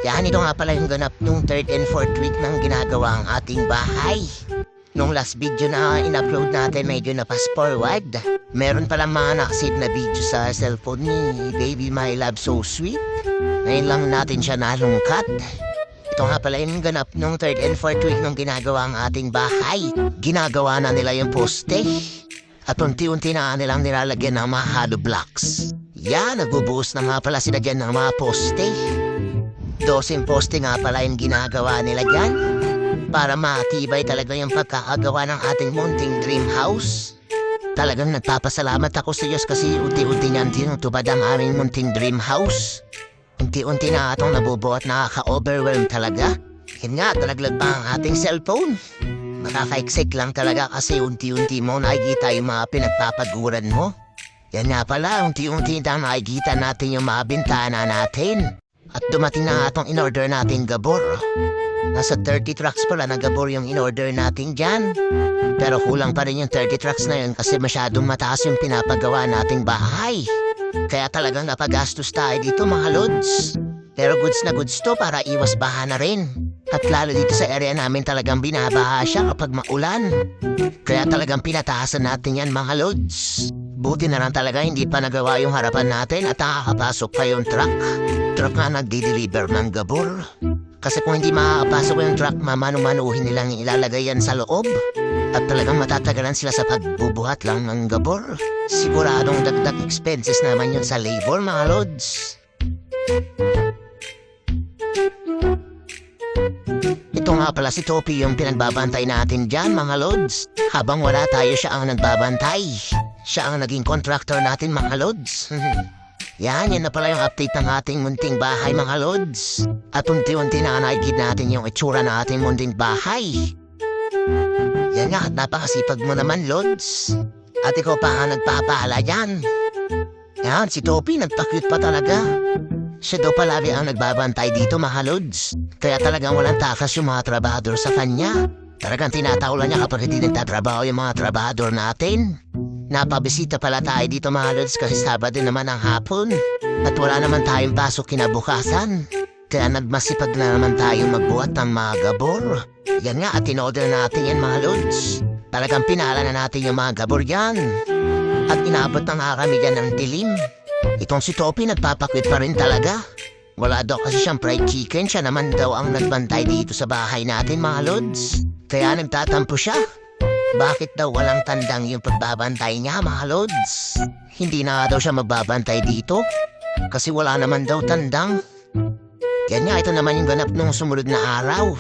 Yan, ito nga pala yung ganap nung 3rd and 4th week ng ginagawa ang ating bahay. Nung last video na in-upload natin, medyo na fast forward. Meron palang mga nakasave na video sa cellphone ni Baby My Love So Sweet. Ngayon lang natin siya nalungkat. Ito nga pala yung ganap nung 3rd and 4th week nung ginagawa ang ating bahay. Ginagawa na nila yung poste. At unti-unti na nilang nilalagyan ng mga hollow blocks. Yan, nagbubuhos na nga pala sila dyan ng mga poste. 12 poste nga pala yung ginagawa nila dyan. Para matibay talaga yung pagkakagawa ng ating munting dream house. Talagang nagpapasalamat ako sa Diyos kasi unti-unti niyan tinutupad ang aming munting dream house. Unti-unti na itong nabubuo at nakaka-overwhelm talaga. Yan nga, talaglag pa ang ating cellphone. Makaka-excite lang talaga kasi unti-unti mo nakikita yung mga pinagpapaguran mo. Yan nga pala, unti-unti na nakikita natin yung mga bintana natin. At dumating na nga itong in-order natin gabor. Nasa 30 trucks pala na gabor yung in-order natin dyan. Pero kulang pa rin yung 30 trucks na yun kasi masyadong mataas yung pinapagawa nating bahay. Kaya talagang napagastos tayo dito mga lods. Pero goods na goods to para iwas baha na rin. At lalo dito sa area namin talagang binabaha siya kapag maulan. Kaya talagang pinataasan natin yan mga lods. Buti na lang talaga hindi pa nagawa yung harapan natin at nakakapasok pa yung truck. Truck nga nagdi-deliver ng gabor. Kasi kung hindi makakapasok yung truck, mamanu-manuhin nilang ilalagay yan sa loob. At talagang matatagalan sila sa pagbubuhat lang ng gabor. Siguradong dagdag expenses naman yun sa labor mga lods. Ito nga pala si Topi yung pinagbabantay natin dyan mga lods. Habang wala tayo siya ang nagbabantay. Siya ang naging contractor natin mga lods. Yan na pala yung update ng ating munting bahay mga lods. At unti-unti na nakikita natin yung itsura ng ating munting bahay. Yan nga, at napakasipag mo naman lods. At ikaw pa ang nagpapahala yan. Yan, si Topi nagpa-cute pa talaga. Siya daw palagi ang nagbabantay dito mga lods. Kaya talagang walang takas yung mga trabahador sa kanya. Talagang tinataulan niya kapag hindi nagtatrabaho yung mga trabahador natin. Napabisita pala tayo dito mga lods kasi Sabado naman ang hapon. At wala naman tayong pasok kinabukasan. Kaya nagmasipag na naman tayong magbuhat ng mga gabor. Yan nga at in-order natin yan mga lods. Talagang pinala na natin yung mga gabor yan. At inaabot na nga kami dyan ng dilim. Itong si Topi nagpapakwit pa rin talaga. Wala daw kasi siyang fried chicken. Siya naman daw ang nagbantay dito sa bahay natin mga lods. Kaya nagtatampo siya. Bakit daw walang tandang yung pagbabantay niya mga lods? Hindi na daw siya magbabantay dito? Kasi wala naman daw tandang. Yan nga, ito naman yung ganap nung sumunod na araw.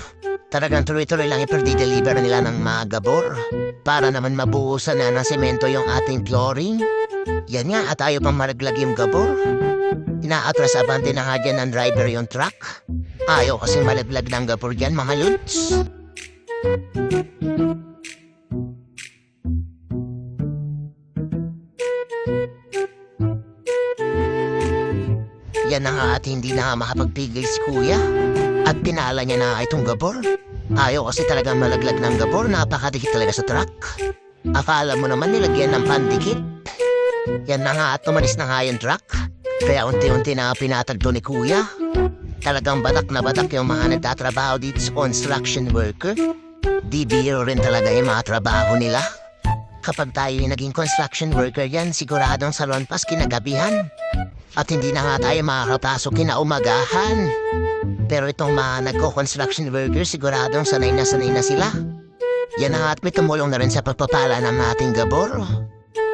Talagang tuloy-tuloy lang iperdideliver nila ng mga gabor. Para naman mabuhusan na ng semento yung ating flooring. Yan nga, at ayaw pang maraglag yung gabor. Inaatras abante na nga dyan ng driver yung truck. Ayaw kasi malaglag ng gabor dyan mga lods. Yan na nga at hindi na makapagpigil si kuya. At pinala niya na itong gabor. Ayaw kasi talagang malaglag ng gabor. Napakadikit talaga sa truck. Akala mo naman nilagyan ng pandikit. Yan na nga at tumalis na nga yung truck. Kaya unti-unti na pinatagdo ni kuya. Talagang batak na batak yung mga nagtatrabaho dito sa construction worker. Di biro rin talaga yung mga trabaho nila. Kapag tayo yung naging construction worker yan, siguradong salon pas kinagabihan. At hindi na nga tayo makakapasok kinaumagahan. Pero itong mga nagko-construction workers, siguradong sanay na sila. Yan na nga at may tumulong na rin sa pagpapala ng ating gabor.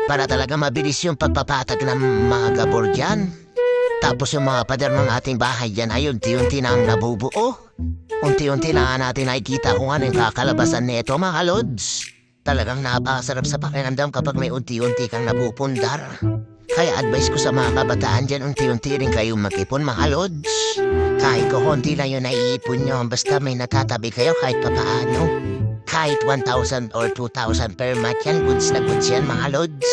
Para talaga mabilis yung pagpapatag ng mga gabor dyan. Tapos yung mga pader ng ating bahay dyan ay unti-unti na ang nabubuo. Unti-unti na natin nakikita kung ano yung kakalabasan nito mga lods. Talagang napakasarap sa pakiramdam kapag may unti-unti kang napupundar. Kaya advice ko sa mga kabataan dyan, unti-unti rin kayong mag-ipon mga lods. Kahit kukunti lang yung naiipon nyo, basta may natatabi kayo kahit papaano. Kahit 1,000 or 2,000 per month yan, goods na goods yan mga lods.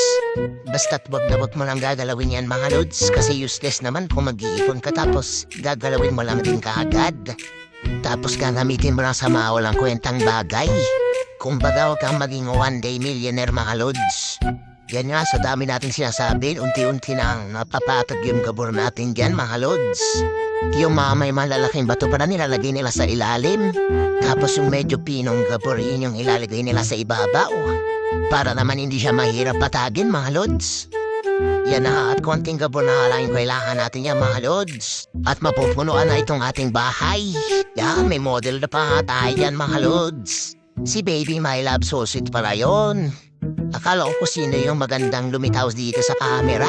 Basta't wag na wag mo lang gagalawin yan mga lods, kasi useless naman kung mag-iipon ka tapos gagalawin mo lang din kaagad. Tapos gagamitin mo lang sa mga walang kwentang bagay. Kung baga huwag kang maging one day millionaire mga lods. Yan nga, sa dami natin sinasabi, unti-unti nang napapatag yung gabor natin dyan, mga lods. Yung mga may malalaking bato pala nilalagay nila sa ilalim. Tapos yung medyo pinong gabor, yun yung ilalagay nila sa ibabaw. Para naman hindi siya mahirap patagin, mga lods. Yan na, at konting gabor na lang yung kailangan natin yan, mga lods. At mapupunuan na itong ating bahay. Yan, may model na pa tayo yan, mga lods. Si Baby My Love So Sweet pala yun. Akala ko kung sino yung magandang lumitaw dito sa camera.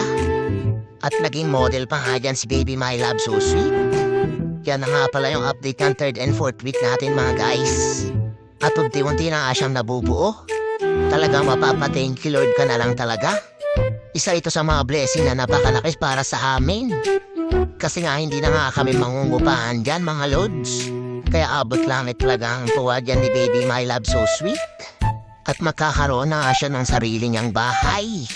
At naging model pa nga dyan si Baby My Love So Sweet. Yan na nga pala yung update ng 3rd and 4th week natin, mga guys. At unti-unti na nga siyang nabubuo. Talagang mapapa-thank you Lord ka na lang talaga. Isa ito sa mga blessing na napakalaki para sa amin. Kasi nga hindi na nga kami mangungupahan dyan, mga lods. Kaya abot lang talaga ang tuwa dyan ni Baby My Love So Sweet. At magkakaroon na nga siya ng sarili niyang bahay.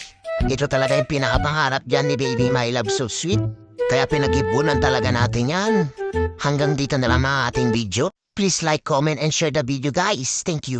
Ito talaga yung pinakapangarap dyan ni Baby My Love So Sweet. Kaya pinag-ipunan talaga natin yan. Hanggang dito na lang mga ating video. Please like, comment, and share the video, guys. Thank you.